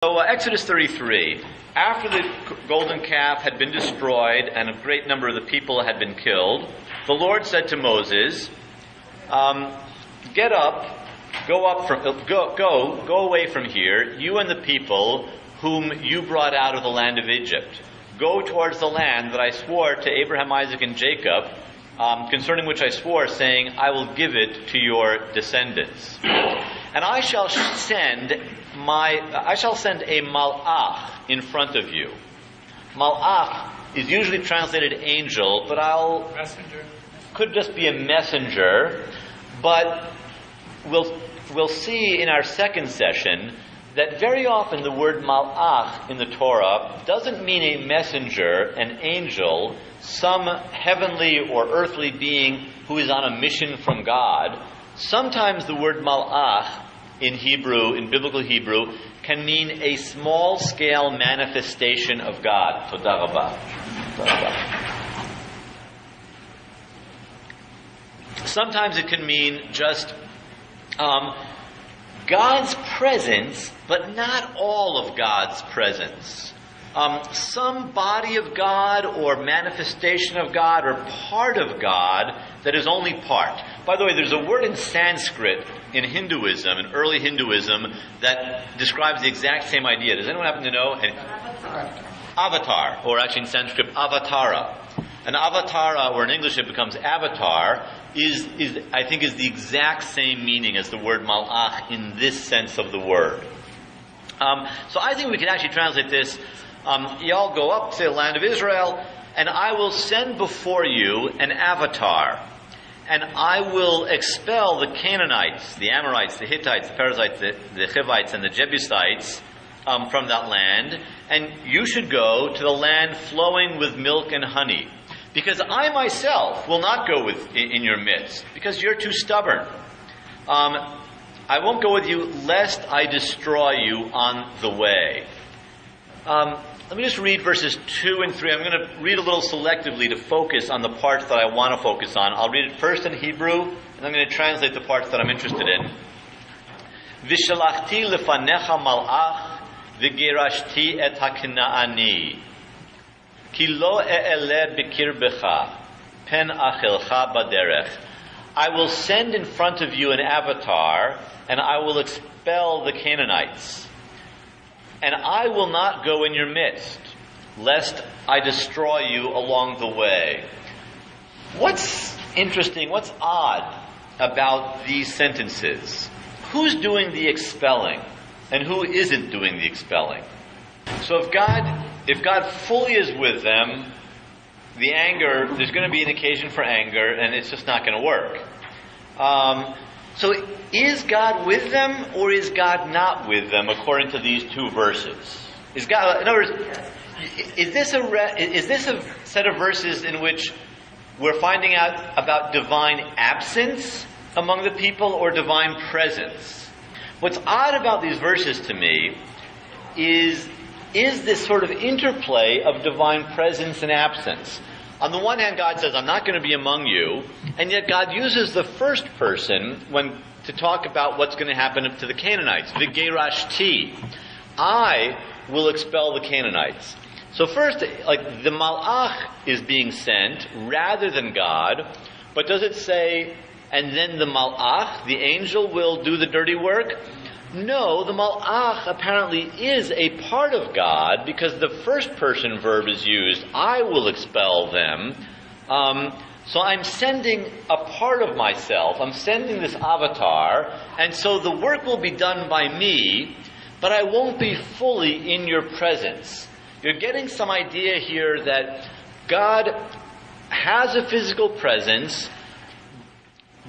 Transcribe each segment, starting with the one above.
So Exodus 33, after the golden calf had been destroyed and a great number of the people had been killed, the Lord said to Moses, "Get up, go away from here, you and the people whom you brought out of the land of Egypt. Go towards the land that I swore to Abraham, Isaac, and Jacob, concerning which I swore, saying, I will give it to your descendants. And I shall send a malach in front of you." Malach is usually translated angel, but Messenger. could just be a messenger. But we'll see in our second session that very often the word malach in the Torah doesn't mean a messenger, an angel, some heavenly or earthly being who is on a mission from God. Sometimes the word malach in Hebrew, in biblical Hebrew, can mean a small-scale manifestation of God. Toda rabah. Sometimes it can mean just God's presence, but not all of God's presence. Some body of God or manifestation of God or part of God that is only part. By the way, there's a word in Sanskrit in Hinduism, in early Hinduism, that describes the exact same idea. Does anyone happen to know? Avatar, or actually in Sanskrit, avatara. An avatara, or in English it becomes avatar, is the exact same meaning as the word malach in this sense of the word. So I think we can actually translate this, y'all go up to the land of Israel, and I will send before you an avatar, and I will expel the Canaanites, the Amorites, the Hittites, the Perizzites, the Hivites, and the Jebusites from that land, and you should go to the land flowing with milk and honey. Because I myself will not go in your midst, because you're too stubborn. I won't go with you, lest I destroy you on the way. Let me just read verses 2 and 3. I'm going to read a little selectively to focus on the parts that I want to focus on. I'll read it first in Hebrew, and I'm going to translate the parts that I'm interested in. Vishalachti lefanecha malach v'gerashti et haknaani. Ki lo e'ele b'kirbecha, pen achelcha baderech. I will send in front of you an avatar, and I will expel the Canaanites. And I will not go in your midst, lest I destroy you along the way. What's interesting, what's odd about these sentences? Who's doing the expelling, and who isn't doing the expelling? So if God fully is with them, the anger, there's going to be an occasion for anger, and it's just not going to work. So is God with them, or is God not with them, according to these two verses? Is God, in other words, is this a set of verses in which we're finding out about divine absence among the people, or divine presence? What's odd about these verses to me is this sort of interplay of divine presence and absence. On the one hand, God says, I'm not going to be among you, and yet God uses the first person to talk about what's going to happen to the Canaanites. V'gerashti. I will expel the Canaanites. So first, the malach is being sent rather than God, but does it say, and then the malach, the angel, will do the dirty work? No, the malach apparently is a part of God, because the first person verb is used, I will expel them. So I'm sending a part of myself, I'm sending this avatar, and so the work will be done by me, but I won't be fully in your presence. You're getting some idea here that God has a physical presence,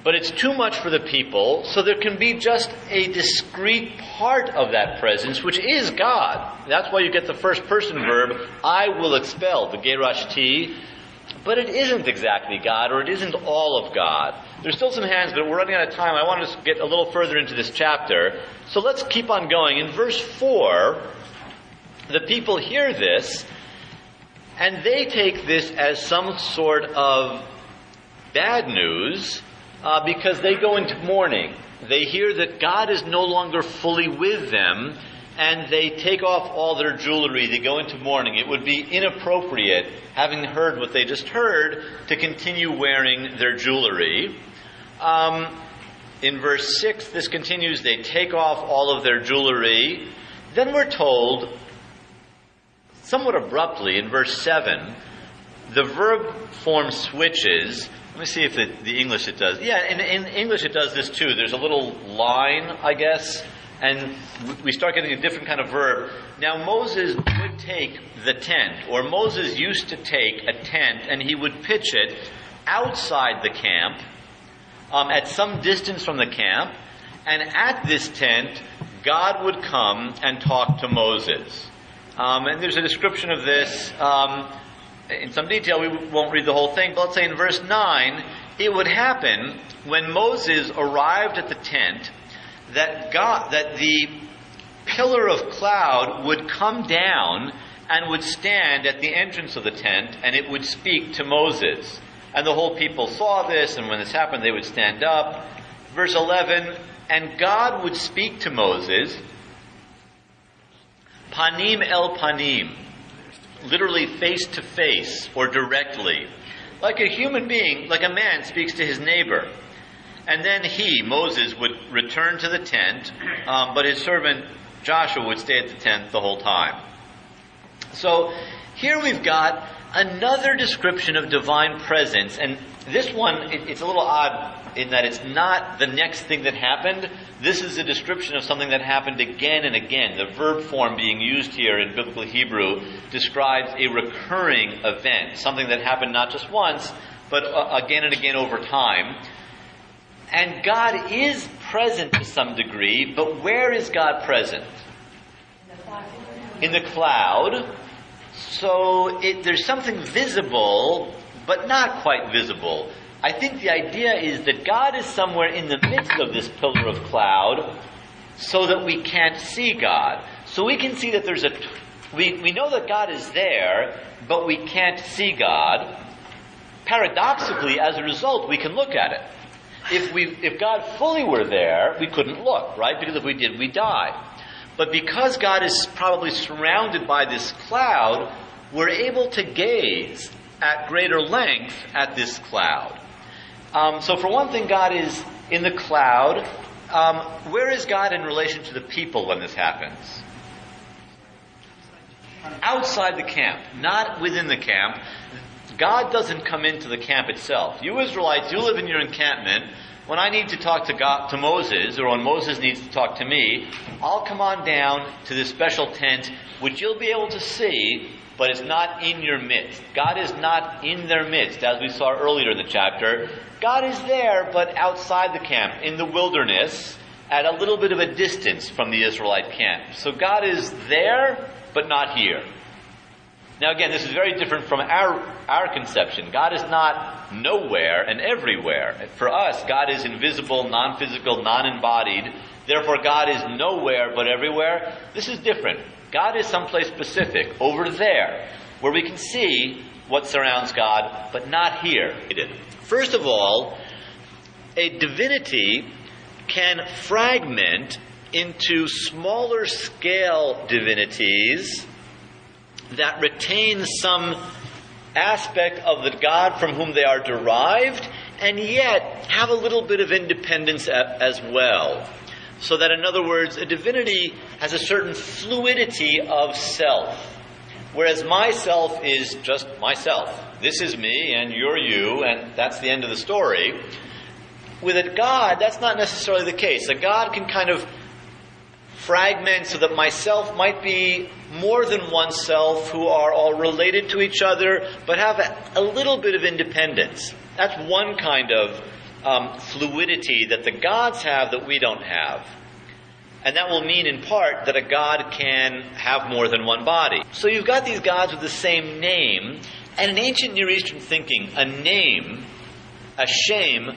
but it's too much for the people, so there can be just a discrete part of that presence, which is God. That's why you get the first person verb, I will expel, the gerashti, but it isn't exactly God, or it isn't all of God. There's still some hands, but we're running out of time. I want to get a little further into this chapter, so let's keep on going. In verse 4, the people hear this, and they take this as some sort of bad news, because they go into mourning. They hear that God is no longer fully with them, and they take off all their jewelry, they go into mourning. It would be inappropriate, having heard what they just heard, to continue wearing their jewelry. In verse 6, this continues, they take off all of their jewelry. Then we're told, somewhat abruptly, in verse 7, the verb form switches. Let me see if the English it does. Yeah, in English it does this too. There's a little line, I guess, and we start getting a different kind of verb. Now Moses would take the tent, or Moses used to take a tent, and he would pitch it outside the camp, at some distance from the camp, and at this tent, God would come and talk to Moses. And there's a description of this in some detail. We won't read the whole thing, but let's say in verse 9, it would happen when Moses arrived at the tent that the pillar of cloud would come down and would stand at the entrance of the tent, and it would speak to Moses. And the whole people saw this, and when this happened, they would stand up. Verse 11, and God would speak to Moses, panim el panim, literally face to face or directly, like a human being, like a man speaks to his neighbor. And then he, Moses, would return to the tent, but his servant Joshua would stay at the tent the whole time. So here we've got another description of divine presence, and this one, it's a little odd in that it's not the next thing that happened. This is a description of something that happened again and again. The verb form being used here in biblical Hebrew describes a recurring event, something that happened not just once, but again and again over time. And God is present to some degree, but where is God present? In the cloud. So there's something visible, but not quite visible. I think the idea is that God is somewhere in the midst of this pillar of cloud so that we can't see God. So we can see that we know that God is there, but we can't see God. Paradoxically, as a result, we can look at it. If God fully were there, we couldn't look, right? Because if we did, we'd die. But because God is probably surrounded by this cloud, we're able to gaze at greater length at this cloud. So for one thing, God is in the cloud. Where is God in relation to the people when this happens? Outside the camp, not within the camp. God doesn't come into the camp itself. You Israelites, you live in your encampment. When I need to talk to Moses, or when Moses needs to talk to me, I'll come on down to this special tent, which you'll be able to see, but it's not in your midst. God is not in their midst, as we saw earlier in the chapter. God is there, but outside the camp, in the wilderness, at a little bit of a distance from the Israelite camp. So God is there, but not here. Now again, this is very different from our conception. God is not nowhere and everywhere. For us, God is invisible, non-physical, non-embodied. Therefore, God is nowhere but everywhere. This is different. God is someplace specific, over there, where we can see what surrounds God, but not here. First of all, a divinity can fragment into smaller scale divinities that retain some aspect of the God from whom they are derived, and yet have a little bit of independence as well. So that, in other words, a divinity has a certain fluidity of self, whereas myself is just myself. This is me, and you're you, and that's the end of the story. With a God, that's not necessarily the case. A God can kind of fragment so that myself might be more than one self who are all related to each other, but have a little bit of independence. That's one kind of fluidity that the gods have that we don't have. And that will mean in part that a god can have more than one body. So you've got these gods with the same name, and in ancient Near Eastern thinking, a name, a shem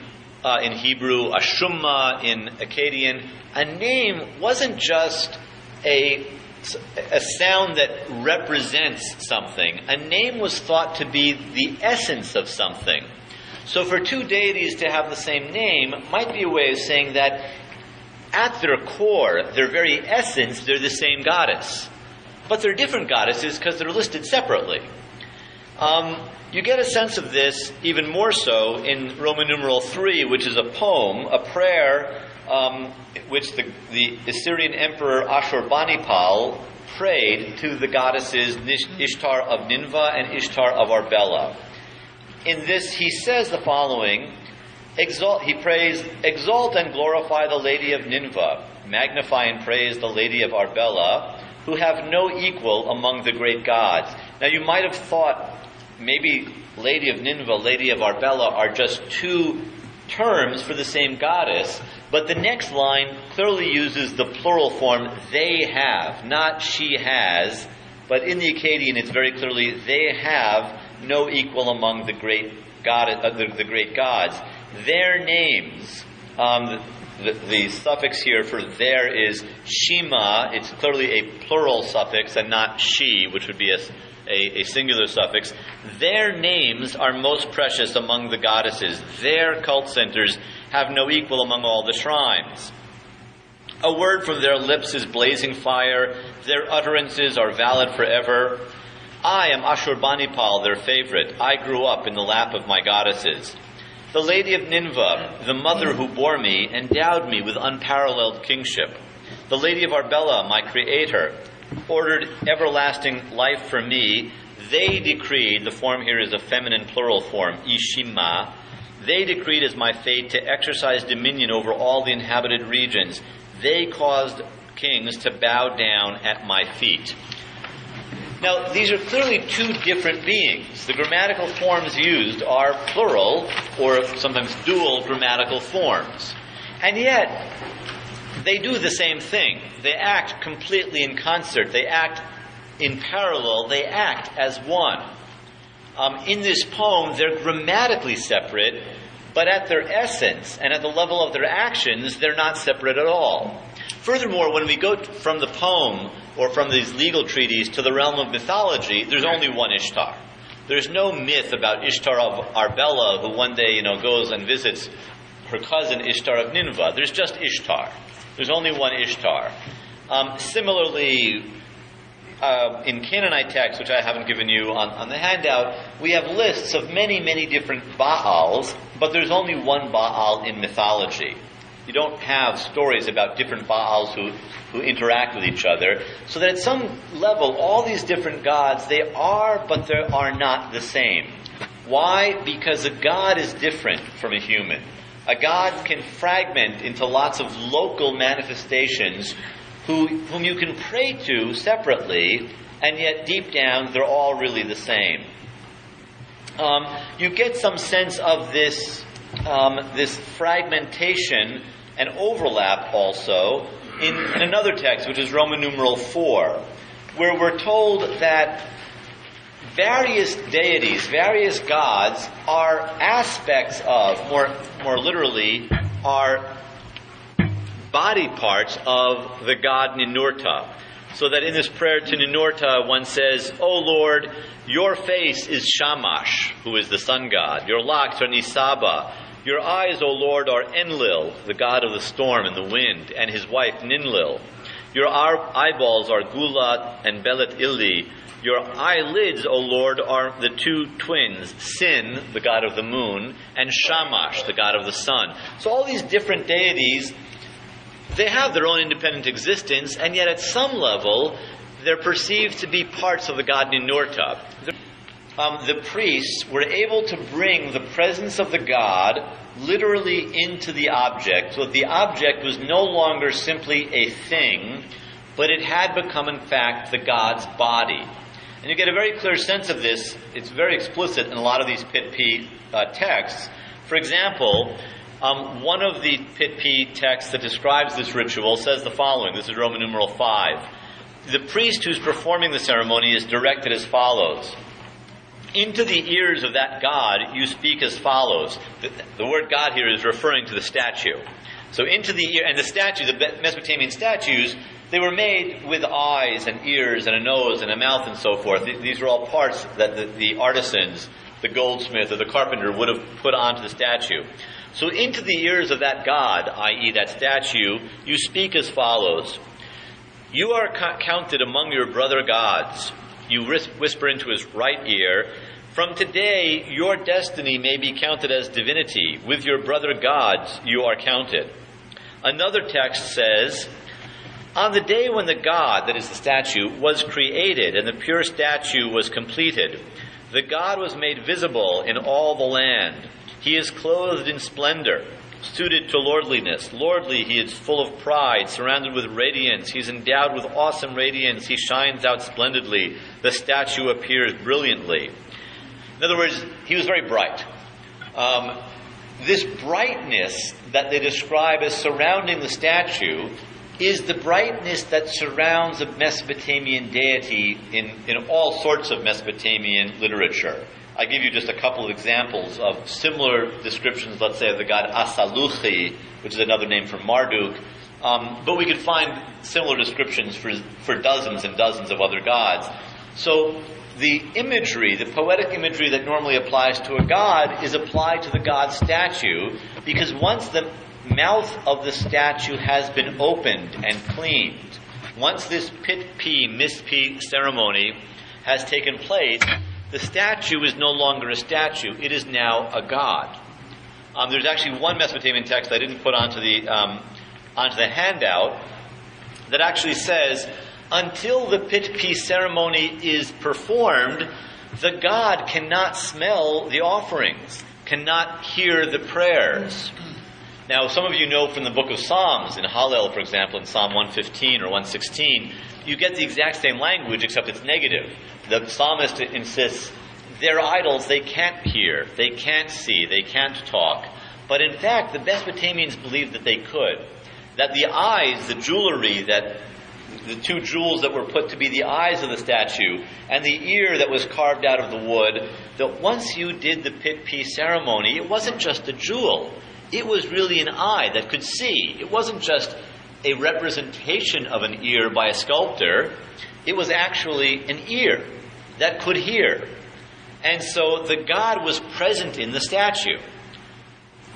in Hebrew, a shumma in Akkadian, a name wasn't just a sound that represents something. A name was thought to be the essence of something. So for two deities to have the same name might be a way of saying that at their core, their very essence, they're the same goddess. But they're different goddesses because they're listed separately. You get a sense of this even more so in Roman numeral 3, which is a poem, a prayer, which the Assyrian emperor Ashurbanipal prayed to the goddesses Ishtar of Nineveh and Ishtar of Arbela. In this, he says the following: he prays, "Exalt and glorify the Lady of Nineveh, magnify and praise the Lady of Arbela, who have no equal among the great gods." Now you might have thought maybe Lady of Nineveh, Lady of Arbela are just two terms for the same goddess, but the next line clearly uses the plural form "they have," not "she has," but in the Akkadian it's very clearly "they have no equal among the great gods." Their names, the suffix here for "their" is shima. It's clearly a plural suffix and not she, which would be a singular suffix. Their names are most precious among the goddesses. Their cult centers have no equal among all the shrines. A word from their lips is blazing fire. Their utterances are valid forever. I am Ashurbanipal, their favorite. I grew up in the lap of my goddesses. The Lady of Nineveh, the mother who bore me, endowed me with unparalleled kingship. The Lady of Arbela, my creator, ordered everlasting life for me. They decreed, the form here is a feminine plural form, Ishima. They decreed as my fate to exercise dominion over all the inhabited regions. They caused kings to bow down at my feet. Now, these are clearly two different beings. The grammatical forms used are plural, or sometimes dual grammatical forms. And yet, they do the same thing. They act completely in concert. They act in parallel. They act as one. In this poem, they're grammatically separate, but at their essence and at the level of their actions, they're not separate at all. Furthermore, when we go from the poem or from these legal treaties to the realm of mythology, there's only one Ishtar. There's no myth about Ishtar of Arbela who one day, goes and visits her cousin Ishtar of Nineveh. There's just Ishtar. There's only one Ishtar. Similarly, in Canaanite texts, which I haven't given you on the handout, we have lists of many, many different Baals, but there's only one Baal in mythology. You don't have stories about different Baals who interact with each other. So that at some level, all these different gods, they are, but they are not the same. Why? Because a god is different from a human. A god can fragment into lots of local manifestations whom you can pray to separately, and yet deep down, they're all really the same. You get some sense of this fragmentation and overlap also in another text, which is Roman numeral 4, where we're told that various deities, various gods, are aspects of, more literally, are body parts of the god Ninurta. So that in this prayer to Ninurta, one says, "O Lord, your face is Shamash, who is the sun god. Your locks are Nisaba. Your eyes, O Lord, are Enlil, the god of the storm and the wind, and his wife Ninlil. Your eyeballs are Gulat and Belet Illi. Your eyelids, O Lord, are the two twins, Sin, the god of the moon, and Shamash, the god of the sun." So all these different deities, they have their own independent existence, and yet at some level, they're perceived to be parts of the god Ninurta. The priests were able to bring the presence of the god literally into the object, so that the object was no longer simply a thing, but it had become, in fact, the god's body. And you get a very clear sense of this. It's very explicit in a lot of these Pit P texts. For example, one of the Pit P texts that describes this ritual says the following. This is Roman numeral 5. The priest who's performing the ceremony is directed as follows. Into the ears of that god you speak as follows. The word God here is referring to the statue. So into the ear, and the statue, the Mesopotamian statues, they were made with eyes and ears and a nose and a mouth and so forth. These are all parts that the artisans, the goldsmith or the carpenter would have put onto the statue. So into the ears of that god, i.e. that statue, you speak as follows. You are counted among your brother gods. You whisper into his right ear, from today your destiny may be counted as divinity. With your brother gods you are counted. Another text says, on the day when the god, that is the statue, was created and the pure statue was completed, the god was made visible in all the land. He is clothed in splendor, suited to lordliness. Lordly, he is full of pride, surrounded with radiance. He is endowed with awesome radiance. He shines out splendidly. The statue appears brilliantly. In other words, he was very bright. This brightness that they describe as surrounding the statue is the brightness that surrounds a Mesopotamian deity in all sorts of Mesopotamian literature. I give you just a couple of examples of similar descriptions, let's say, of the god Asaluchi, which is another name for Marduk. But we could find similar descriptions for dozens and dozens of other gods. So the imagery, the poetic imagery that normally applies to a god is applied to the god statue, because once the mouth of the statue has been opened and cleaned, once this pit-pi, mis-pi ceremony has taken place, the statue is no longer a statue. It is now a god. There's actually one Mesopotamian text I didn't put onto the handout that actually says, until the pit-pi ceremony is performed, the god cannot smell the offerings, cannot hear the prayers. Now, some of you know from the book of Psalms, in Hallel, for example, in Psalm 115 or 116, you get the exact same language, except it's negative. The psalmist insists, their idols they can't hear, they can't see, they can't talk. But in fact, the Mesopotamians believed that they could. That the eyes, the jewelry, that the two jewels that were put to be the eyes of the statue, and the ear that was carved out of the wood, that once you did the pit-pi ceremony, it wasn't just a jewel. It was really an eye that could see. It wasn't just a representation of an ear by a sculptor. It was actually an ear that could hear. And so the god was present in the statue.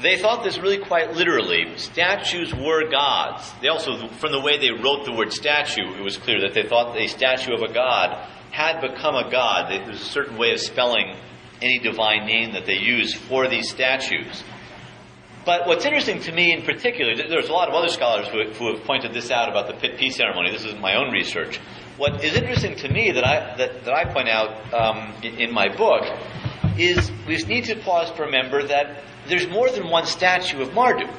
They thought this really quite literally. Statues were gods. They also, from the way they wrote the word statue, it was clear that they thought a statue of a god had become a god. There was a certain way of spelling any divine name that they used for these statues. But what's interesting to me in particular, there's a lot of other scholars who have pointed this out about the pit-pi ceremony. This is my own research. What is interesting to me that I point out in my book is we need to pause to remember that there's more than one statue of Marduk.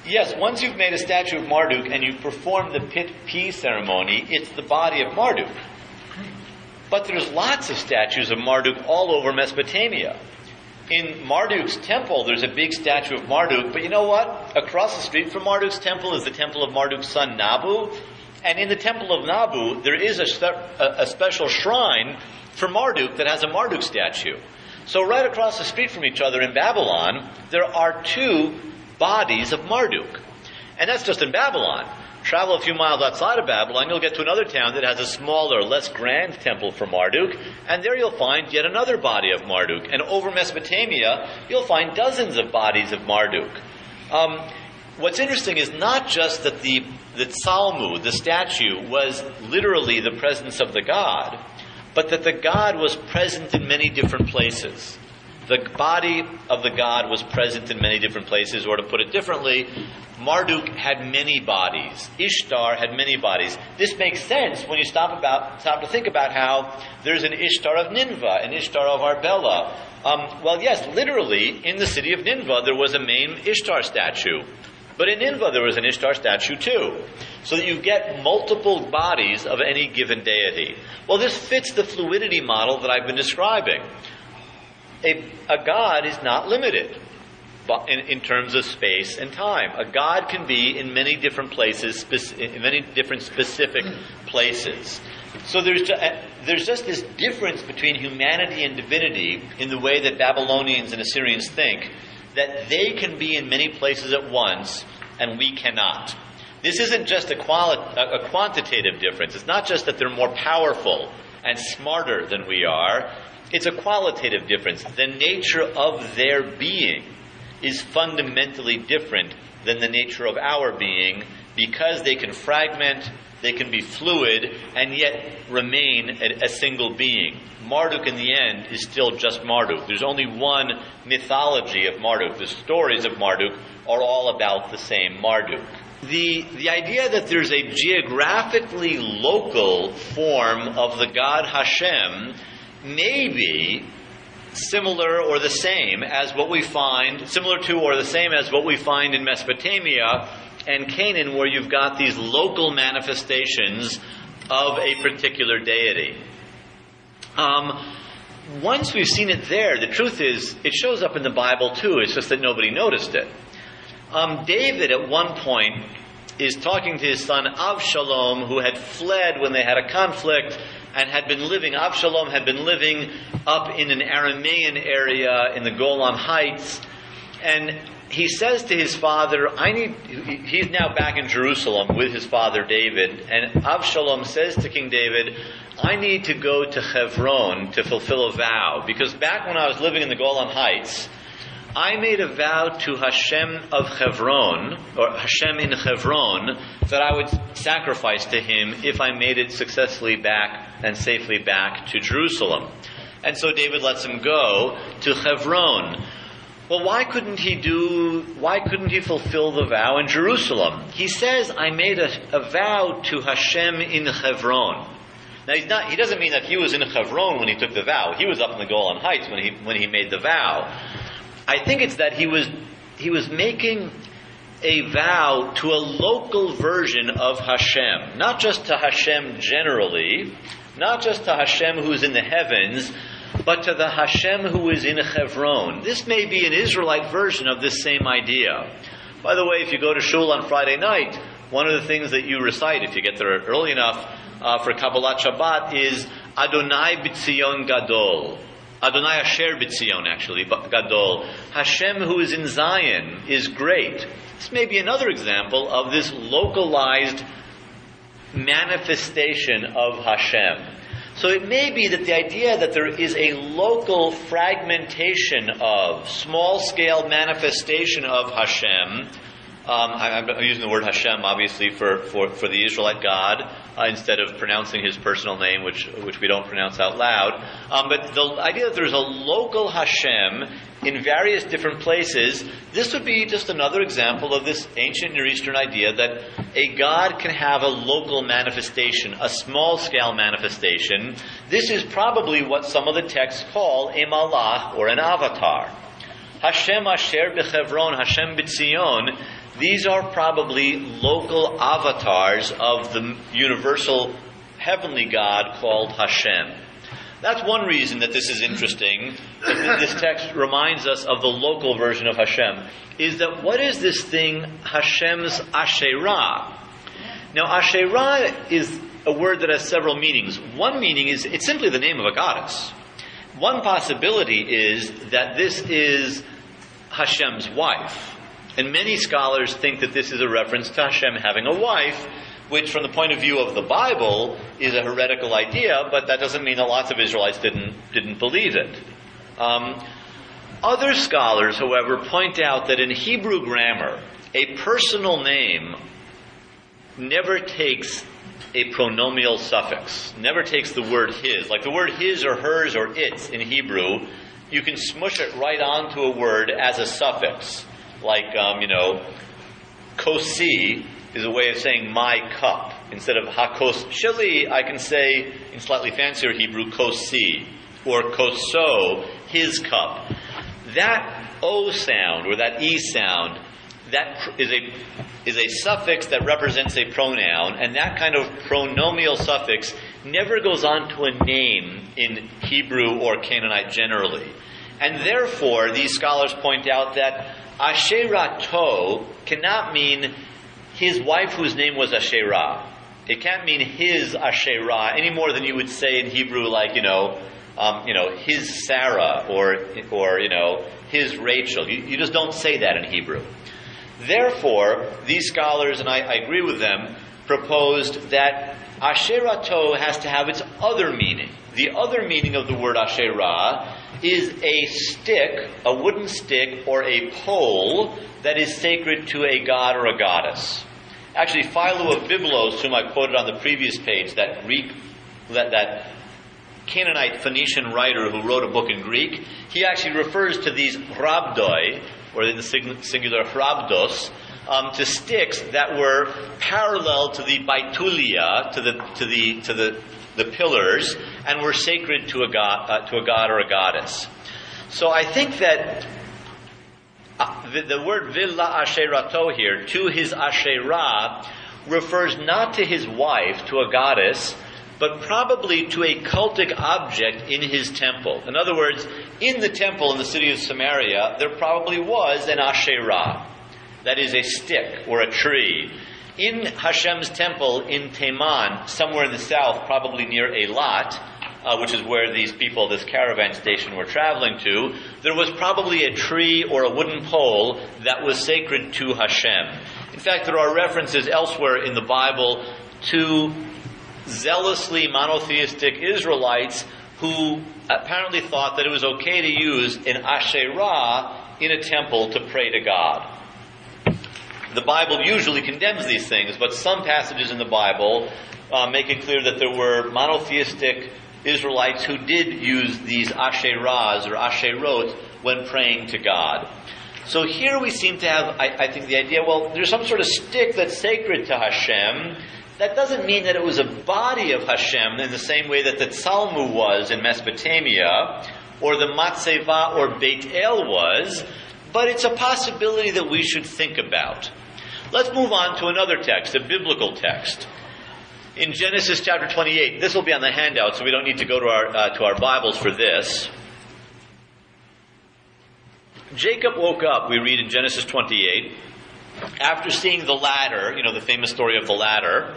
Yes, once you've made a statue of Marduk and you've performed the pit-pi ceremony, it's the body of Marduk. But there's lots of statues of Marduk all over Mesopotamia. In Marduk's temple, there's a big statue of Marduk, but you know what? Across the street from Marduk's temple is the temple of Marduk's son Nabu, and in the temple of Nabu, there is a special shrine for Marduk that has a Marduk statue. So right across the street from each other in Babylon, there are two bodies of Marduk. And that's just in Babylon. Travel a few miles outside of Babylon, you'll get to another town that has a smaller, less grand temple for Marduk, and there you'll find yet another body of Marduk. And over Mesopotamia, you'll find dozens of bodies of Marduk. What's interesting is not just that the Tsalmu, the statue, was literally the presence of the god, but that the god was present in many different places. The body of the god was present in many different places, or to put it differently, Marduk had many bodies. Ishtar had many bodies. This makes sense when you stop to think about how there's an Ishtar of Nineveh, an Ishtar of Arbela. Well, yes, literally, in the city of Nineveh, there was a main Ishtar statue. But in Nineveh, there was an Ishtar statue too. So that you get multiple bodies of any given deity. Well, this fits the fluidity model that I've been describing. A god is not limited in terms of space and time. A god can be in many different places, in many different specific places. So there's just this difference between humanity and divinity in the way that Babylonians and Assyrians think, that they can be in many places at once and we cannot. This isn't just a quantitative difference. It's not just that they're more powerful and smarter than we are. It's a qualitative difference. The nature of their being is fundamentally different than the nature of our being, because they can fragment, they can be fluid, and yet remain a single being. Marduk in the end is still just Marduk. There's only one mythology of Marduk. The stories of Marduk are all about the same Marduk. The idea that there's a geographically local form of the God Hashem may be similar or the same as what we find, similar to or the same as what we find in Mesopotamia and Canaan, where you've got these local manifestations of a particular deity. Once we've seen it there, the truth is, it shows up in the Bible too. It's just that nobody noticed it. David, at one point, is talking to his son Avshalom, who had fled when they had a conflict and had been living. Avshalom had been living up in an Aramean area in the Golan Heights, and he says to his father, he's now back in Jerusalem with his father David, and Avshalom says to King David, I need to go to Hebron to fulfill a vow, because back when I was living in the Golan Heights, I made a vow to Hashem of Hebron, or Hashem in Hebron, that I would sacrifice to him if I made it successfully back and safely back to Jerusalem. And so David lets him go to Hebron. Well, why couldn't he fulfill the vow in Jerusalem? He says, I made a vow to Hashem in Hebron. Now, he doesn't mean that he was in Hebron when he took the vow. He was up in the Golan Heights when he made the vow. I think it's that he was making a vow to a local version of Hashem, not just to Hashem generally, not just to Hashem who is in the heavens, but to the Hashem who is in Hebron. This may be an Israelite version of this same idea. By the way, if you go to shul on Friday night, one of the things that you recite, if you get there early enough, for Kabbalat Shabbat is Adonai B'Tzion Gadol. Adonai Asher B'Tzion, actually, Gadol. Hashem who is in Zion is great. This may be another example of this localized manifestation of Hashem. So it may be that the idea that there is a local fragmentation of, small-scale manifestation of Hashem. I'm using the word Hashem, obviously, for the Israelite God, instead of pronouncing his personal name, which we don't pronounce out loud. But the idea that there's a local Hashem in various different places, this would be just another example of this ancient Near Eastern idea that a God can have a local manifestation, a small-scale manifestation. This is probably what some of the texts call a malach or an avatar. Hashem Asher B'Chevron, Hashem B'Tzion, these are probably local avatars of the universal heavenly God called Hashem. That's one reason that this is interesting. This text reminds us of the local version of Hashem. Is that what is this thing, Hashem's Asherah? Now, Asherah is a word that has several meanings. One meaning is it's simply the name of a goddess. One possibility is that this is Hashem's wife. And many scholars think that this is a reference to Hashem having a wife, which from the point of view of the Bible is a heretical idea, but that doesn't mean that lots of Israelites didn't believe it. Other scholars, however, point out that in Hebrew grammar, a personal name never takes a pronominal suffix, never takes the word his. Like the word his or hers or its in Hebrew, you can smush it right onto a word as a suffix. Like, kosi is a way of saying my cup. Instead of hakos sheli, I can say, in slightly fancier Hebrew, kosi, or koso, his cup. That O sound, or that E sound, that is a suffix that represents a pronoun, and that kind of pronominal suffix never goes on to a name in Hebrew or Canaanite generally. And therefore, these scholars point out that Asherato cannot mean his wife whose name was Asherah. It can't mean his Asherah any more than you would say in Hebrew, like, his Sarah or his Rachel. You just don't say that in Hebrew. Therefore, these scholars, and I agree with them, proposed that Asherato has to have its other meaning. The other meaning of the word Asherah is a stick, a wooden stick, or a pole that is sacred to a god or a goddess. Actually, Philo of Byblos, whom I quoted on the previous page, that Canaanite Phoenician writer who wrote a book in Greek, he actually refers to these hrabdoi, or in the singular hrabdos, to sticks that were parallel to the baitulia, to the pillars, and were sacred to a god or a goddess. So I think that the word villa asherato here, to his Asherah, refers not to his wife, to a goddess, but probably to a cultic object in his temple. In other words, in the temple in the city of Samaria, there probably was an Asherah. That is a stick or a tree. In Hashem's temple in Teman, somewhere in the south, probably near Eilat, which is where these people, this caravan station, were traveling to, there was probably a tree or a wooden pole that was sacred to Hashem. In fact, there are references elsewhere in the Bible to zealously monotheistic Israelites who apparently thought that it was okay to use an Asherah in a temple to pray to God. The Bible usually condemns these things, but some passages in the Bible make it clear that there were monotheistic Israelites who did use these Asherahs or Asherot when praying to God. So here we seem to have, I think, the idea, well, there's some sort of stick that's sacred to Hashem. That doesn't mean that it was a body of Hashem in the same way that the Tzalmu was in Mesopotamia, or the Matzeva or Beit El was, but it's a possibility that we should think about. Let's move on to another text, a biblical text. In Genesis chapter 28, this will be on the handout, so we don't need to go to our Bibles for this. Jacob woke up, we read in Genesis 28, after seeing the ladder, the famous story of the ladder.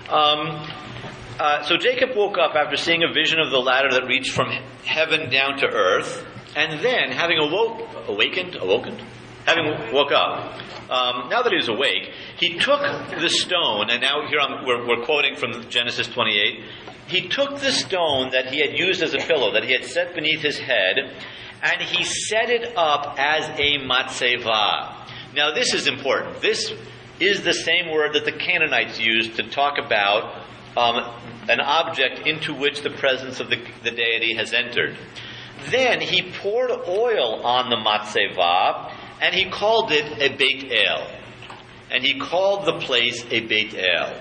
So Jacob woke up after seeing a vision of the ladder that reached from heaven down to earth, and then, having woke up, now that he was awake, he took the stone, and now here we're quoting from Genesis 28, he took the stone that he had used as a pillow, that he had set beneath his head, and he set it up as a matzeva. Now this is important. This is the same word that the Canaanites used to talk about an object into which the presence of the deity has entered. Then he poured oil on the matzeva, and he called it a Beit El. And he called the place a Beit El.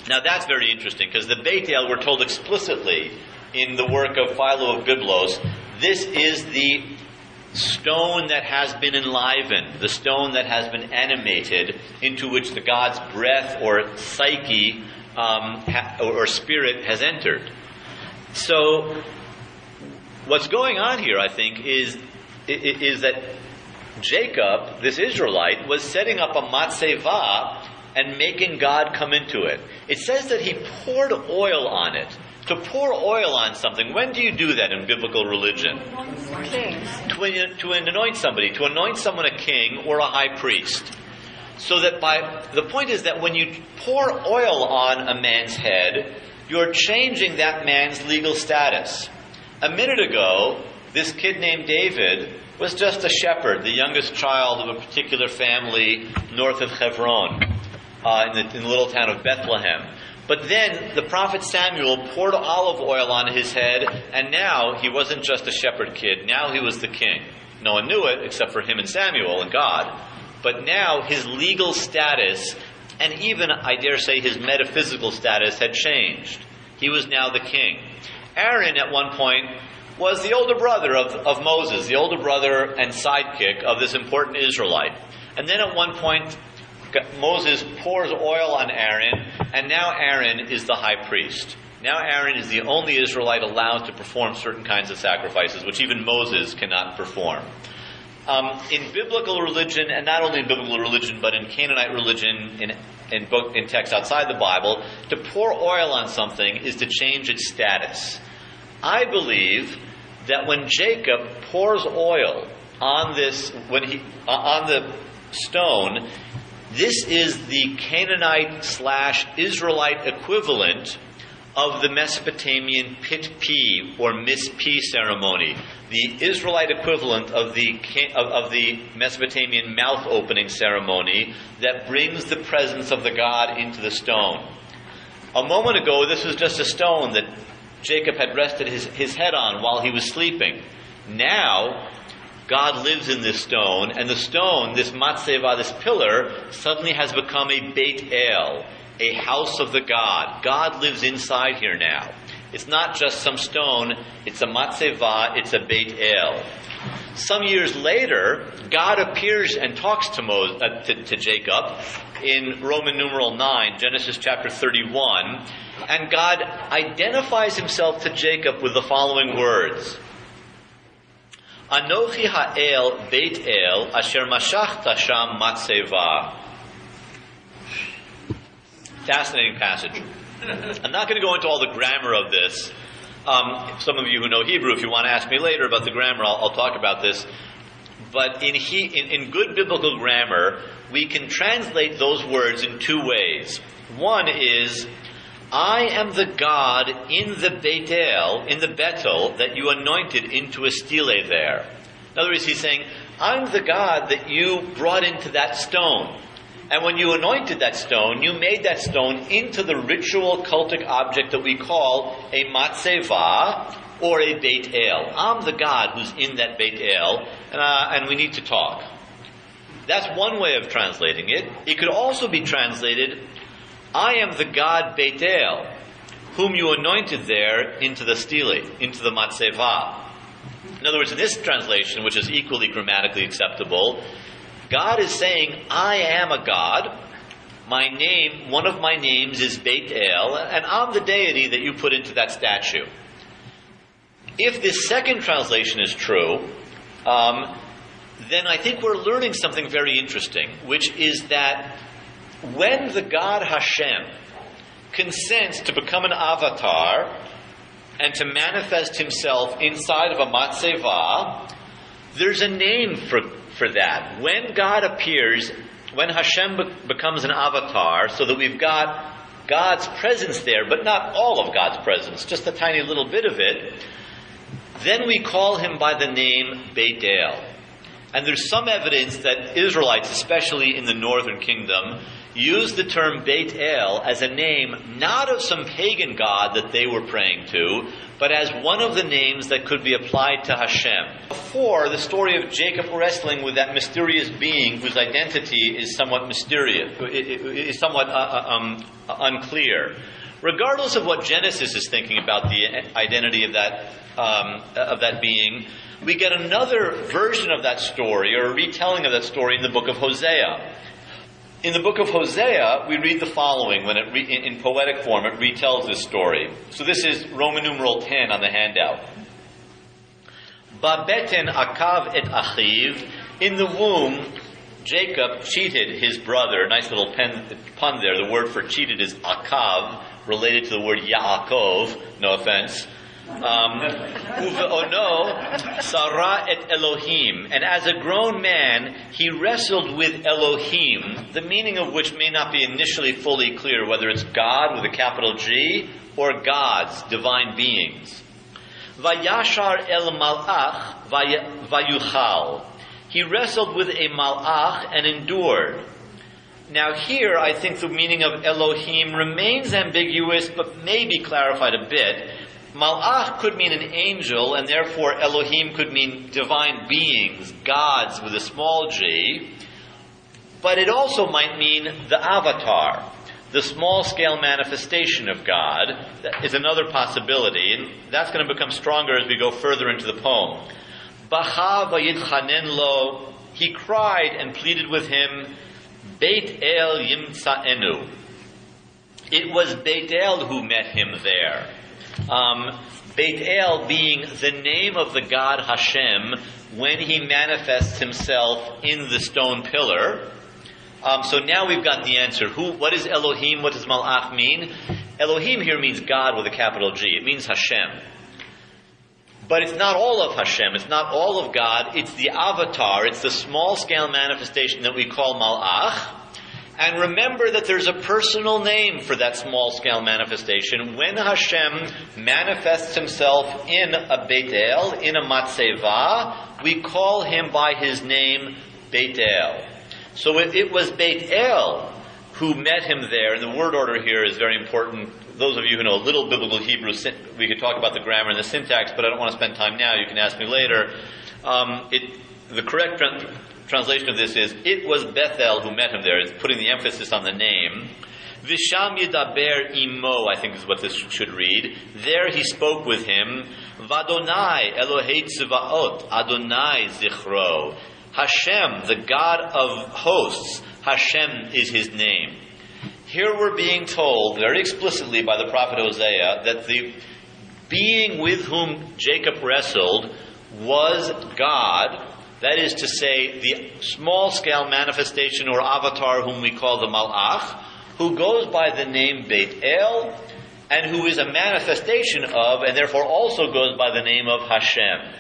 Now that's very interesting, because the Beit El, we're told explicitly in the work of Philo of Byblos, this is the stone that has been enlivened, the stone that has been animated, into which the God's breath or psyche or spirit has entered. So what's going on here, I think, is that Jacob, this Israelite, was setting up a matzeva and making God come into it. It says that he poured oil on it. To pour oil on something, when do you do that in biblical religion? To anoint somebody, to anoint someone a king or a high priest. So that the point is that when you pour oil on a man's head, you're changing that man's legal status. A minute ago, this kid named David was just a shepherd, the youngest child of a particular family north of Hebron, in the little town of Bethlehem. But then the prophet Samuel poured olive oil on his head, and now he wasn't just a shepherd kid, now he was the king. No one knew it except for him and Samuel and God. But now his legal status, and even, I dare say, his metaphysical status had changed. He was now the king. Aaron, at one point, was the older brother of Moses, the older brother and sidekick of this important Israelite. And then at one point, Moses pours oil on Aaron, and now Aaron is the high priest. Now Aaron is the only Israelite allowed to perform certain kinds of sacrifices, which even Moses cannot perform. In biblical religion, and not only in biblical religion, but in Canaanite religion, in texts outside the Bible, to pour oil on something is to change its status. I believe that when Jacob pours oil on the stone, This is the Canaanite/Israelite equivalent of the Mesopotamian pit P or Miss P ceremony, the Israelite equivalent of the Mesopotamian mouth opening ceremony that brings the presence of the God into the stone. A moment ago, this was just a stone that Jacob had rested his head on while he was sleeping. Now, God lives in this stone, and the stone, this matzeva, this pillar, suddenly has become a Beit El, a house of the God. God lives inside here now. It's not just some stone, it's a matzeva, it's a Beit El. Some years later, God appears and talks to Jacob in Roman numeral 9, Genesis chapter 31, and God identifies himself to Jacob with the following words. Anochi ha'el Beit El asher mashachta sham matzeva. Fascinating passage. I'm not going to go into all the grammar of this. Some of you who know Hebrew, if you want to ask me later about the grammar, I'll talk about this. But in good biblical grammar, we can translate those words in two ways. One is, I am the God in the Beit El, in the Bethel, that you anointed into a stele there. In other words, he's saying, I'm the God that you brought into that stone. And when you anointed that stone, you made that stone into the ritual cultic object that we call a matzeva or a Beit El. I'm the God who's in that Beit El, and we need to talk. That's one way of translating it. It could also be translated, I am the God Beit El, whom you anointed there into the stele, into the matzeva. In other words, in this translation, which is equally grammatically acceptable, God is saying, I am a God. My name, one of my names is Beit El, and I'm the deity that you put into that statue. If this second translation is true, then I think we're learning something very interesting, which is that when the God Hashem consents to become an avatar and to manifest himself inside of a matzeva, there's a name for that. When God appears, when Hashem becomes an avatar, so that we've got God's presence there, but not all of God's presence, just a tiny little bit of it, then we call him by the name Beit El. And there's some evidence that Israelites, especially in the northern kingdom, used the term Beit El as a name not of some pagan god that they were praying to, but as one of the names that could be applied to Hashem. Before, the story of Jacob wrestling with that mysterious being whose identity is somewhat mysterious, is somewhat unclear. Regardless of what Genesis is thinking about the identity of that being, we get another version of that story, or a retelling of that story in the book of Hosea. In the book of Hosea, we read the following, when in poetic form, it retells this story. So this is Roman numeral 10 on the handout. Babeten akav et achiv. In the womb, Jacob cheated his brother. Nice little pun there. The word for cheated is akav, related to the word Yaakov. No offense. Uve'ono Sarah et Elohim, and as a grown man he wrestled with Elohim, the meaning of which may not be initially fully clear, whether it's God with a capital G or gods, divine beings. Vayashar el malach vayuchal, he wrestled with a malach and endured. Now here I think the meaning of Elohim remains ambiguous, but may be clarified a bit. Malach could mean an angel, and therefore Elohim could mean divine beings, gods with a small g. But it also might mean the avatar, the small-scale manifestation of God. That is another possibility, and that's going to become stronger as we go further into the poem. Bacha vayitchanen lo, he cried and pleaded with him, Beit El yimtzaenu. It was Beit El who met him there. Beit El being the name of the God Hashem when he manifests himself in the stone pillar. So now we've got the answer. What is Elohim? What does Malach mean? Elohim here means God with a capital G. It means Hashem. But it's not all of Hashem. It's not all of God. It's the avatar. It's the small-scale manifestation that we call Malach. And remember that there's a personal name for that small-scale manifestation. When Hashem manifests himself in a Beit El, in a Matzeva, we call him by his name Beit El. So it was Beit El who met him there, and the word order here is very important. Those of you who know a little biblical Hebrew, we could talk about the grammar and the syntax, but I don't want to spend time now. You can ask me later. The correct translation of this is, it was Bethel who met him there. It's putting the emphasis on the name. Visham yidaber imo, I think is what this should read. There he spoke with him. Vadonai Elohei tzvaot, Adonai zichro. Hashem, the God of hosts, Hashem is his name. Here we're being told very explicitly by the prophet Hosea that the being with whom Jacob wrestled was God. That is to say, the small-scale manifestation or avatar whom we call the Malach, who goes by the name Beit El, and who is a manifestation of, and therefore also goes by the name of Hashem.